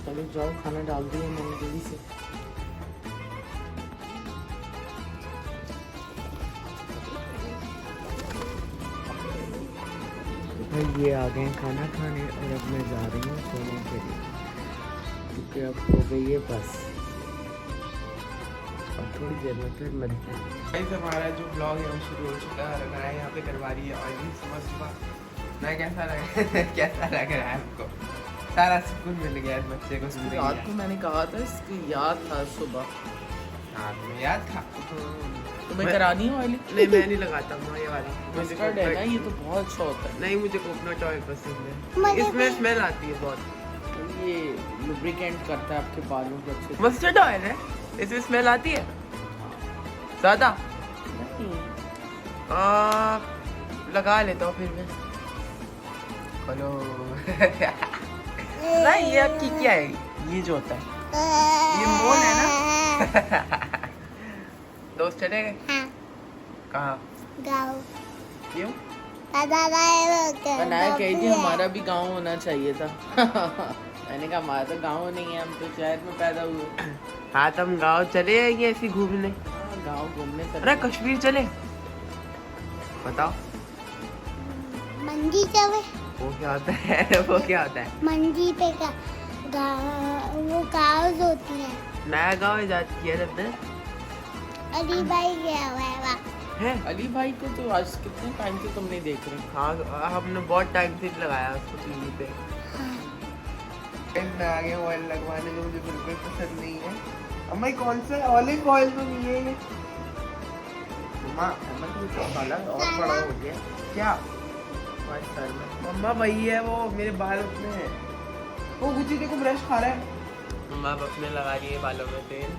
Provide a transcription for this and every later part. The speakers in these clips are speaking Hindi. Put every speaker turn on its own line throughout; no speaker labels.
चलो जाओ, खाना डाल दिया मैंने जल्दी से। भाई ये आ गए खाना खाने और अब मैं जा रही हूँ सोने के लिए, क्योंकि अब हो गई है बस, और थोड़ी देर में फिर मिलते हैं।
गाइस हमारा जो ब्लॉग है वो शुरू हो चुका है। मैं यहाँ पे करवा रही है ऑयलिंग सुबह। मैं कैसा लग कैसा लग रहा है आपको? सारा सुकून मिल गया इस बच्चे को।
रात को मैंने कहा था इसकी याद था सुबह।
हाँ तुम्हें याद था?
तुम्हें करानी है ऑयलिंग?
नहीं मैं नहीं लगाता हूँ ये वाला।
मस्टर्ड है ना, ये तो बहुत अच्छा होता है।
नहीं मुझे कोकोनट ऑयल पसंद है, इसमें स्मेल आती है बहुत।
ये लुब्रिकेंट करता है आपके बालों को अच्छे से।
मस्टर्ड ऑयल है, इसमें स्मेल आती है ज़्यादा? लगा लेता हूँ फिर मैं। हेलो नहीं ये आपकी क्या है? ये जो होता है ये मोल है ना? दोस्त चले गए?
हाँ।
कहाँ?
गाँव।
क्यों?
बनाया कही थी हमारा भी गांव होना चाहिए था। मैंने कहा हमारा तो गांव नहीं है, हम तो शहर में पैदा हुए।
हाँ तो हम गाँव चले जाएंगे ऐसे घूमने।
गांव घूमने चले।
अरे कश्मीर चले? बताओ
मंडी चले।
वो क्या होता है? वो क्या होता है?
मंडी पे का वो काउज होती है।
नया गाँव इजाद किया जब ने?
अली भाई गया हुआ है वहाँ।
है?
अली भाई को तो आज कितने टाइम से तुम नहीं देख रहे?
हाँ हमने बहुत टाइम से लगाया उसको टीवी पे। मैं आ गया ऑयल लगवाने जो मुझे बिल्कुल पसंद नहीं है। अम्मा कौन सा ऑलिव ऑयल तो नहीं है ये? अम्मा तो काला और बड़ा हो गया क्या? सर में मम्मा वही है वो मेरे बाल उसमें है। वो गुची देखो ब्रश खा रहा है। मम्मा अपने लगा रही है बालों में तेल।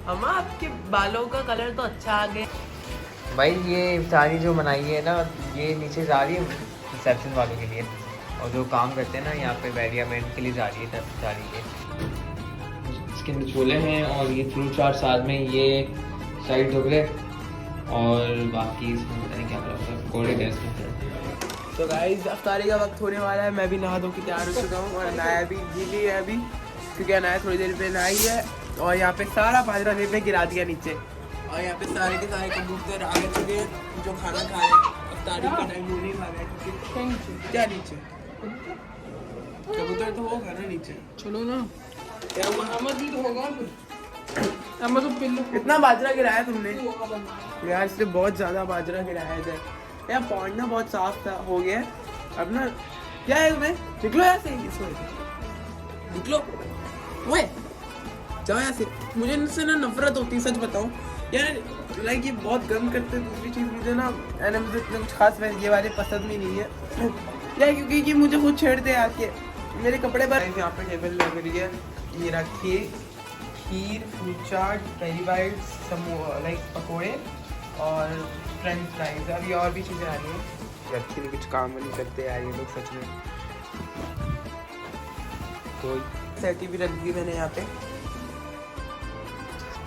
अम्मा आपके बालों का कलर तो अच्छा आ गया। भाई ये इफ्तारी जो बनाई है ना, ये नीचे जा रही है रिसेप्शन वालों के लिए, और जो काम करते हैं ना यहाँ पे वेरियामेंट के लिए जा रही है, तब जा रही है। इसके अंदर छोले हैं और ये फ्रूट चाट, साथ में ये साइड ढोकले और बाकी इसमें पता नहीं क्या करा पकौड़े थे इसमें। तो गाइस अफ्तारी का वक्त होने वाला है। मैं भी नहा धो के तैयार हो चुका हूँ और अनाया भी गीली है अभी, क्योंकि अनाया थोड़ी देर पे नहाई है। और यहाँ पे सारा बाजरा ने गिरा दिया नीचे, और यहाँ पे सारे के सारे कबूतर आ चुके हैं जो खाना खा रहे हैं। अफ्तारी का टाइम होने वाला है क्योंकि क्या नीचे कबूतर तो होगा ना नीचे।
चलो ना, अहमद भी तो होगा। अहमद तो पिल्लू।
इतना बाजरा गिराया तुमने यार, इसलिए बहुत ज़्यादा बाजरा गिराया है यार। पॉइंट ना बहुत साफ था, हो गया अब ना। क्या है तुम्हें? निकलो यहाँ से, निकलो ओए, जाओ यहाँ से। मुझे इनसे ना नफरत होती है, सच बताऊँ यार। लाइक ये बहुत गम करते हैं। दूसरी चीज़ मुझे ना मुझे इतने कुछ खास ये वाले पसंद भी नहीं है यार, क्योंकि ये मुझे खुद छेड़ते हैं आके मेरे कपड़े पर। यहाँ पे टेबल लग रही है, ये रखिए खीर, फ्रूट चाट, कैरी बाइट्स, लाइक पकोड़े और फ्रेंच फ्राइज। अभी और भी चीज़ें आ रही हैं। अच्छी नहीं, कुछ काम नहीं करते यार ये लोग सच में। तो सेटी भी रख दी मैंने यहाँ पे।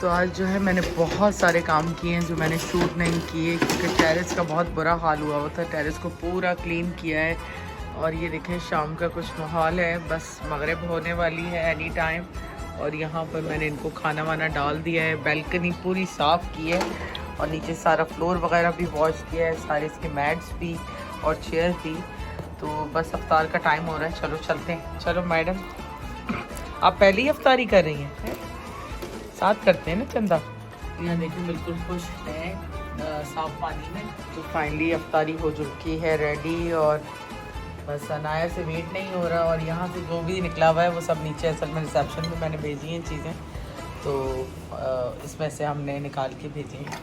तो आज जो है मैंने बहुत सारे काम किए हैं जो मैंने शूट नहीं किए, क्योंकि टेरेस का बहुत बुरा हाल हुआ था। टेरेस को पूरा क्लीन किया है, और ये देखें शाम का कुछ माहौल है, बस मगरिब होने वाली है एनी टाइम। और यहाँ पर मैंने इनको खाना वाना डाल दिया है, बैल्कनी पूरी साफ़ की है, और नीचे सारा फ्लोर वगैरह भी वॉश किया है, सारे इसके मैट्स भी और चेयर भी। तो बस अफ्तार का टाइम हो रहा है, चलो चलते हैं। चलो मैडम, आप पहले ही अफ्तारी कर रही हैं? साथ करते हैं ना चंदा। यहाँ देखिए बिल्कुल खुश हैं साफ पानी में। तो फाइनली अफ्तारी हो चुकी है रेडी, और बस अनाया से वेट नहीं हो रहा। और यहाँ से जो भी निकला हुआ है वो सब नीचे असल में रिसेप्शन में मैंने भेजी हैं चीज़ें, तो इसमें से हमने निकाल के भेजी हैं।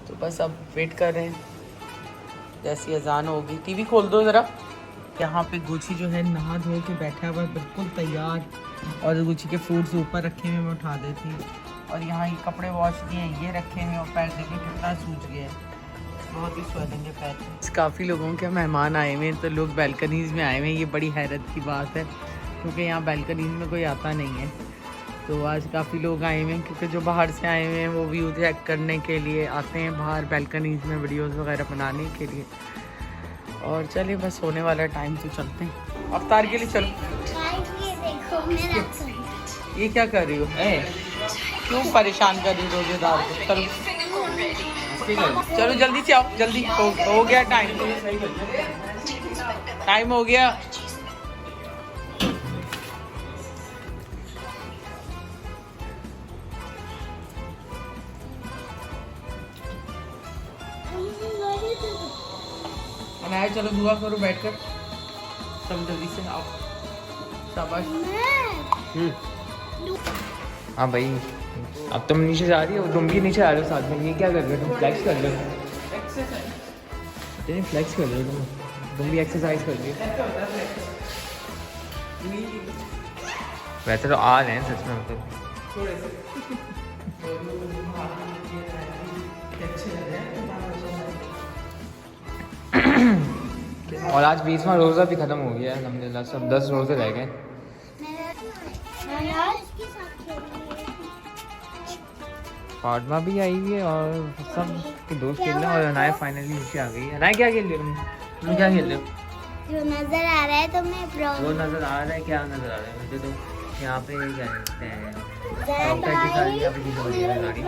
तो बस अब वेट कर रहे हैं, जैसी अजान होगी। टीवी खोल दो ज़रा। यहाँ पे गुची जो है नहा धो के बैठा हुआ है बिल्कुल तैयार, और गुची के फ्रूट्स ऊपर रखे हुए मैं उठा देती हूँ। और यहाँ ये कपड़े वॉश किए हैं, ये रखे हुए, और पैर देखिए कितना सूज गया है, बहुत ही स्वेलिंग है पैर। काफ़ी लोगों के मेहमान आए हुए हैं, तो लोग बैल्कनीज़ में आए हुए हैं। ये बड़ी हैरत की बात है, क्योंकि यहाँ बैल्कनीज़ में कोई आता नहीं है। तो आज काफ़ी लोग आए हुए हैं, क्योंकि जो बाहर से आए हुए हैं वो व्यू चेक करने के लिए आते हैं बाहर बैल्कनीज़ में, वीडियोस वगैरह बनाने के लिए। और चलिए बस होने वाला टाइम, तो चलते हैं अफ्तार के लिए। चलो
ये देखो मेरा
ये क्या कर रही हो? क्यों परेशान कर रही हो रोजेदार को? चलो चलो जल्दी से आओ, जल्दी हो गया टाइम, टाइम हो गया। अनाया चलो दुआ करो बैठकर, सब जल्दी से आओ, शाबाश।
हाँ भाई, अब तुम नीचे जा रही हो, तुम भी नीचे आ रहे हो साथ में। ये क्या कर रहे हो तुम? फ्लेक्स कर रहे हो? नहीं फ्लेक्स कर रहे हो तुम भी एक्सरसाइज कर रही हो। वैसे तो आ रहे हैं सच में, मतलब और आज 20वां रोज़ा भी ख़त्म हो गया है अल्हम्दुलिल्लाह। सब 10 रोज़े रह गए। फातिमा भी आई हुई है और सब के दोस्त खेल रहे हैं, और अनाया फाइनली नीचे आ गई है। अनाया क्या खेल रहे हो तुम क्या खेल रहे हो?
जो नजर आ रहा है तुम्हें
वो नज़र आ रहा है? क्या नज़र आ रहा है मुझे तो? यहाँ पे क्या कहते हैं, डॉक्टर की सारी यहाँ पे चीज़ें बनी है गाड़ी।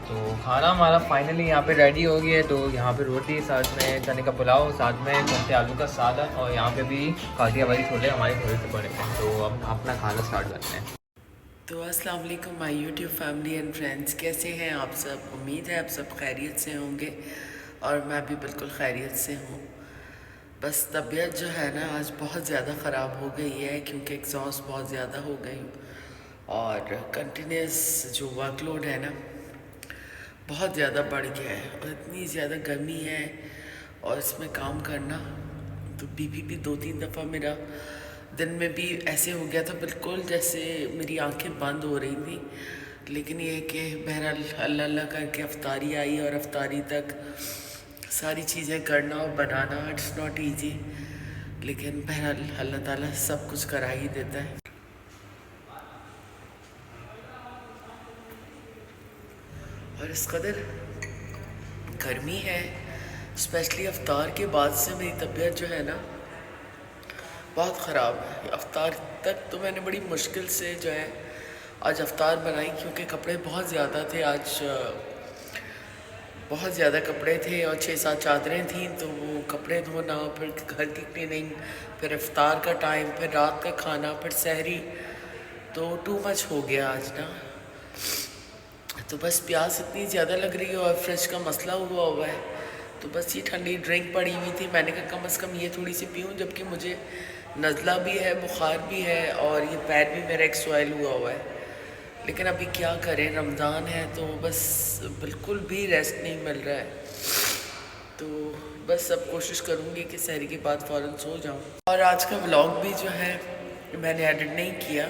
तो खाना हमारा फाइनली यहाँ पे रेडी हो गया है। तो यहाँ पे रोटी, साथ में चने का पुलाव, साथ में चने आलू का सादा, और यहाँ पे भी काटिया वाली छोले हमारे थोड़े से बड़े हैं। तो अब अपना खाना स्टार्ट करते हैं।
तो अस्सलाम वालेकुम my YouTube family and friends, कैसे हैं आप सब? उम्मीद है आप सब खैरियत से होंगे और मैं भी बिल्कुल खैरियत से हूँ। बस तबीयत जो है ना आज बहुत ज़्यादा ख़राब हो गई है, क्योंकि एग्जॉस्ट बहुत ज़्यादा हो गई और कंटिन्यूस जो वर्कलोड है ना बहुत ज़्यादा बढ़ गया है, और इतनी ज़्यादा गर्मी है और इसमें काम करना, तो बीपी भी 2-3 दफ़ा मेरा दिन में भी ऐसे हो गया था, बिल्कुल जैसे मेरी आंखें बंद हो रही थी। लेकिन ये कि बहरहाल अल्लाह अल्लाह करके अफ्तारी आई, और अफ्तारी तक सारी चीज़ें करना और बनाना इट्स नॉट ईजी, लेकिन बहरहाल अल्लाह ताला सब कुछ करा ही देता है। और इस कदर गर्मी है, स्पेशली अफ्तार के बाद से मेरी तबीयत जो है ना बहुत ख़राब है। अफ्तार तक तो मैंने बड़ी मुश्किल से जो है आज अफ्तार बनाई, क्योंकि कपड़े बहुत ज़्यादा थे, आज बहुत ज़्यादा कपड़े थे और 6-7 चादरें थीं, तो वो कपड़े धोना, फिर घर की क्लीनिंग, फिर अफ्तार का टाइम, फिर रात का खाना, फिर सहरी, तो टू मच हो गया आज ना। तो बस प्यास इतनी ज़्यादा लग रही है और फ्रिज का मसला हुआ है, तो बस ये ठंडी ड्रिंक पड़ी हुई थी, मैंने कहा कम से कम ये थोड़ी सी पीऊँ, जबकि मुझे नज़ला भी है, बुखार भी है और ये पैर भी मेरा एक स्वाइल हुआ है। लेकिन अभी क्या करें, रमज़ान है तो बस बिल्कुल भी रेस्ट नहीं मिल रहा है। तो बस अब कोशिश करूँगी कि सहरी के बाद फ़ौरन सो जाऊँ। और आज का व्लॉग भी जो है मैंने एडिट नहीं किया,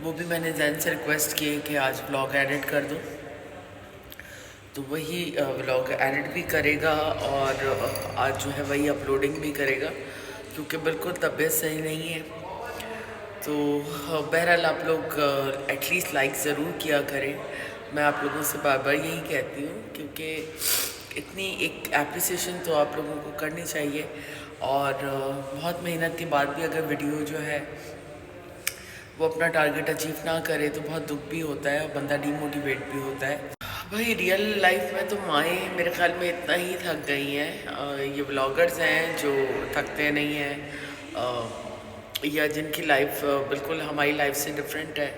वो भी मैंने जैन से रिक्वेस्ट की कि आज व्लॉग एडिट कर दो, तो वही व्लॉग एडिट भी करेगा और आज जो है वही अपलोडिंग भी करेगा, क्योंकि बिल्कुल तबीयत सही नहीं है। तो बहरहाल आप लोग एटलीस्ट लाइक ज़रूर किया करें, मैं आप लोगों से बार बार यही कहती हूँ, क्योंकि इतनी एक एप्रिसिएशन तो आप लोगों को करनी चाहिए। और बहुत मेहनत के बाद भी अगर वीडियो जो है वो अपना टारगेट अचीव ना करे तो बहुत दुख भी होता है और बंदा डीमोटिवेट भी होता है। भाई रियल लाइफ में तो माएँ मेरे ख्याल में इतना ही थक गई हैं, ये व्लॉगर्स हैं जो थकते नहीं हैं, या जिनकी लाइफ बिल्कुल हमारी लाइफ से डिफरेंट है।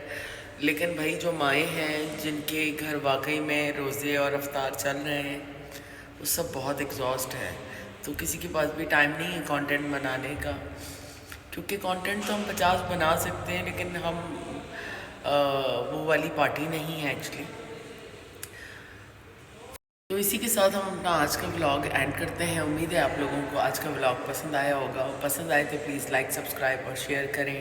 लेकिन भाई जो माएँ हैं जिनके घर वाकई में रोज़े और अफ्तार चल रहे हैं, वो सब बहुत एग्जॉस्ट है। तो किसी के पास भी टाइम नहीं है कंटेंट बनाने का, क्योंकि कंटेंट तो हम 50 बना सकते हैं, लेकिन हम वो वाली पार्टी नहीं है एक्चुअली। तो इसी के साथ हम अपना आज का व्लॉग एंड करते हैं। उम्मीद है आप लोगों को आज का व्लॉग पसंद आया होगा, और पसंद आए तो प्लीज़ लाइक, सब्सक्राइब और शेयर करें।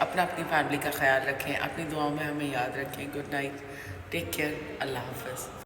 अपनी फैमिली का ख्याल रखें, अपनी दुआओं में हमें याद रखें। गुड नाइट, टेक केयर, अल्लाह हाफ़िज़।